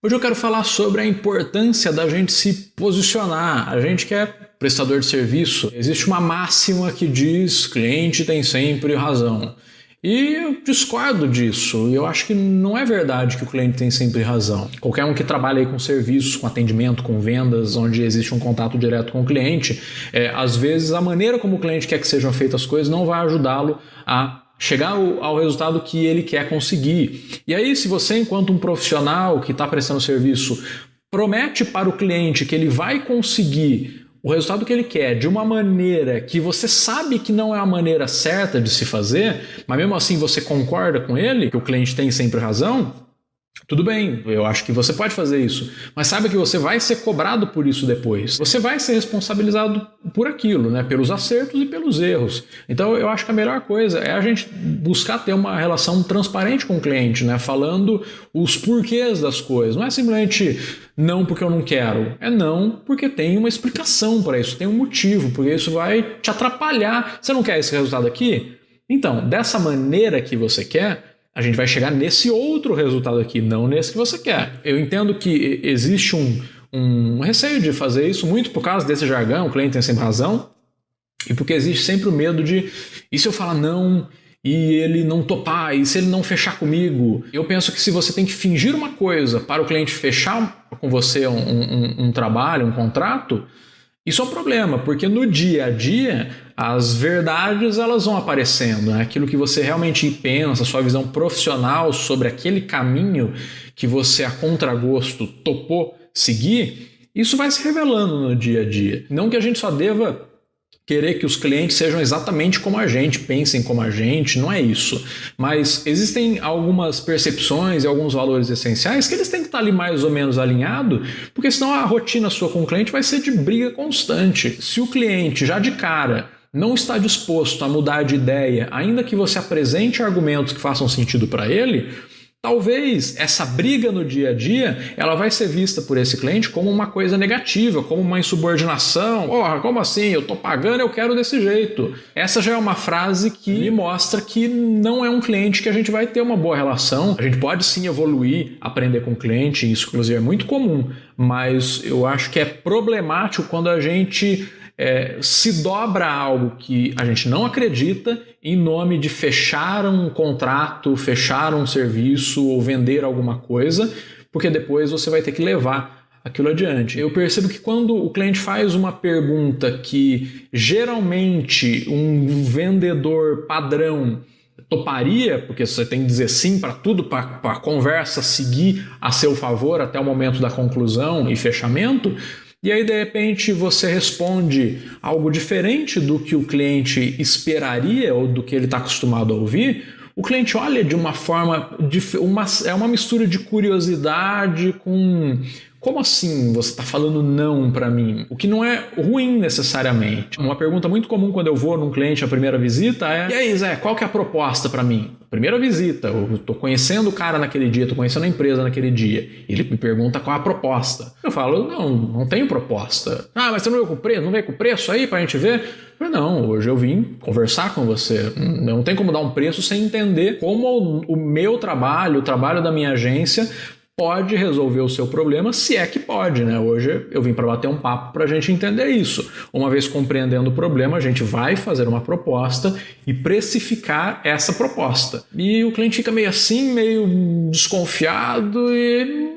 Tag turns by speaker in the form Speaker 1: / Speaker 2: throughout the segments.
Speaker 1: Hoje eu quero falar sobre a importância da gente se posicionar. A gente que é prestador de serviço, existe uma máxima que diz: cliente tem sempre razão. E eu discordo disso. Eu acho que não é verdade que o cliente tem sempre razão. Qualquer um que trabalha aí com serviços, com atendimento, com vendas, onde existe um contato direto com o cliente, às vezes a maneira como o cliente quer que sejam feitas as coisas não vai ajudá-lo a chegar ao resultado que ele quer conseguir. E aí, se você, enquanto um profissional que está prestando serviço, promete para o cliente que ele vai conseguir o resultado que ele quer de uma maneira que você sabe que não é a maneira certa de se fazer, mas mesmo assim você concorda com ele, que o cliente tem sempre razão, tudo bem, eu acho que você pode fazer isso, mas saiba que você vai ser cobrado por isso depois. Você vai ser responsabilizado por aquilo, né? Pelos acertos e pelos erros. Então eu acho que a melhor coisa é a gente buscar ter uma relação transparente com o cliente, né? Falando os porquês das coisas. Não é simplesmente não porque eu não quero, é não porque tem uma explicação para isso, tem um motivo, porque isso vai te atrapalhar. Você não quer esse resultado aqui? Então, dessa maneira que você quer, a gente vai chegar nesse outro resultado aqui, não nesse que você quer. Eu entendo que existe um receio de fazer isso, muito por causa desse jargão, o cliente tem sempre razão, e porque existe sempre o medo de, e se eu falar não e ele não topar, e se ele não fechar comigo? Eu penso que se você tem que fingir uma coisa para o cliente fechar com você um trabalho, um contrato, isso é um problema, porque no dia a dia as verdades elas vão aparecendo, né? Aquilo que você realmente pensa, sua visão profissional sobre aquele caminho que você a contragosto topou seguir, isso vai se revelando no dia a dia. Não que a gente só deva querer que os clientes sejam exatamente como a gente, pensem como a gente, não é isso. Mas existem algumas percepções e alguns valores essenciais que eles têm que estar ali mais ou menos alinhados, porque senão a rotina sua com o cliente vai ser de briga constante. Se o cliente já de cara não está disposto a mudar de ideia, ainda que você apresente argumentos que façam sentido para ele, talvez essa briga no dia a dia ela vai ser vista por esse cliente como uma coisa negativa, como uma insubordinação. Porra, como assim? Eu tô pagando, eu quero desse jeito. Essa já é uma frase que me mostra que não é um cliente que a gente vai ter uma boa relação. A gente pode sim evoluir, aprender com o cliente, isso inclusive é muito comum, mas eu acho que é problemático quando a gente se dobra algo que a gente não acredita em nome de fechar um contrato, fechar um serviço ou vender alguma coisa, porque depois você vai ter que levar aquilo adiante. Eu percebo que quando o cliente faz uma pergunta que geralmente um vendedor padrão toparia, porque você tem que dizer sim para tudo, para a conversa seguir a seu favor até o momento da conclusão e fechamento, e aí de repente você responde algo diferente do que o cliente esperaria ou do que ele está acostumado a ouvir, o cliente olha de uma forma, é uma mistura de curiosidade com... Como assim você está falando não para mim? O que não é ruim necessariamente. Uma pergunta muito comum quando eu vou num cliente a primeira visita é: e aí Zé, qual que é a proposta para mim? Primeira visita, eu estou conhecendo o cara naquele dia, estou conhecendo a empresa naquele dia. Ele me pergunta qual é a proposta. Eu falo: não tenho proposta. Ah, mas você não veio com preço? Não veio com preço aí para a gente ver? Eu falei: não, hoje eu vim conversar com você. Não tem como dar um preço sem entender como o meu trabalho, o trabalho da minha agência pode resolver o seu problema, se é que pode, né? Hoje eu vim para bater um papo para a gente entender isso. Uma vez compreendendo o problema, a gente vai fazer uma proposta e precificar essa proposta. E o cliente fica meio assim, meio desconfiado e...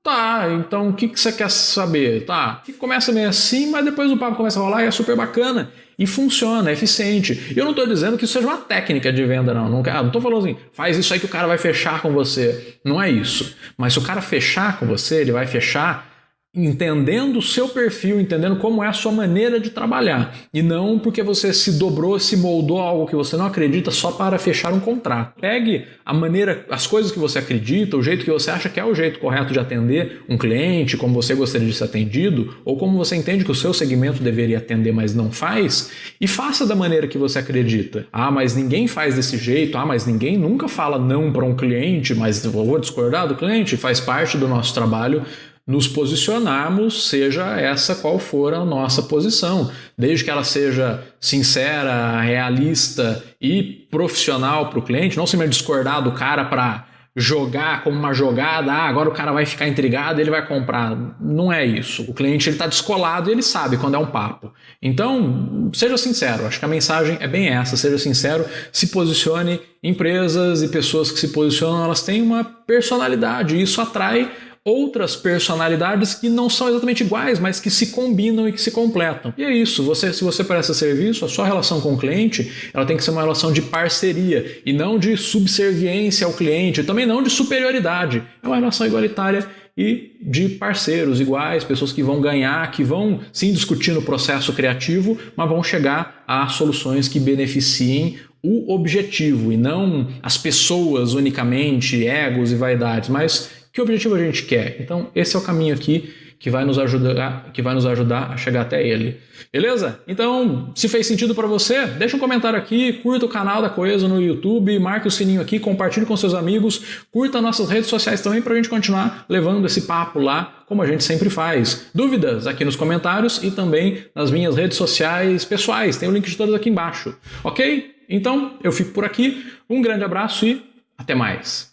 Speaker 1: Tá, então o que você quer saber? Tá, começa meio assim, mas depois o papo começa a rolar e é super bacana. E funciona, é eficiente. E eu não estou dizendo que isso seja uma técnica de venda, não. Não estou falando assim, faz isso aí que o cara vai fechar com você. Não é isso. Mas se o cara fechar com você, ele vai fechar entendendo o seu perfil, entendendo como é a sua maneira de trabalhar. E não porque você se dobrou, se moldou a algo que você não acredita só para fechar um contrato. Pegue a maneira, as coisas que você acredita, o jeito que você acha que é o jeito correto de atender um cliente, como você gostaria de ser atendido, ou como você entende que o seu segmento deveria atender, mas não faz, e faça da maneira que você acredita. Ah, mas ninguém faz desse jeito. Ah, mas ninguém nunca fala não para um cliente, mas eu vou discordar do cliente. Faz parte do nosso trabalho nos posicionarmos, seja essa qual for a nossa posição, desde que ela seja sincera, realista e profissional para o cliente, não simplesmente discordar do cara para jogar como uma jogada, agora o cara vai ficar intrigado, ele vai comprar. Não é isso. O cliente está descolado e ele sabe quando é um papo. Então, seja sincero. Acho que a mensagem é bem essa. Seja sincero, se posicione. Empresas e pessoas que se posicionam, elas têm uma personalidade e isso atrai outras personalidades que não são exatamente iguais, mas que se combinam e que se completam. E é isso, se você presta serviço, a sua relação com o cliente, ela tem que ser uma relação de parceria e não de subserviência ao cliente, também não de superioridade. É uma relação igualitária e de parceiros iguais, pessoas que vão ganhar, que vão sim discutir no processo criativo, mas vão chegar a soluções que beneficiem o objetivo e não as pessoas unicamente, egos e vaidades, mas que objetivo a gente quer. Então esse é o caminho aqui que vai nos ajudar a chegar até ele. Beleza? Então, se fez sentido para você, deixa um comentário aqui, curta o canal da Coeso no YouTube, marque o sininho aqui, compartilhe com seus amigos, curta nossas redes sociais também para a gente continuar levando esse papo lá, como a gente sempre faz. Dúvidas aqui nos comentários e também nas minhas redes sociais pessoais, tem o link de todas aqui embaixo. Ok? Então, eu fico por aqui, um grande abraço e até mais.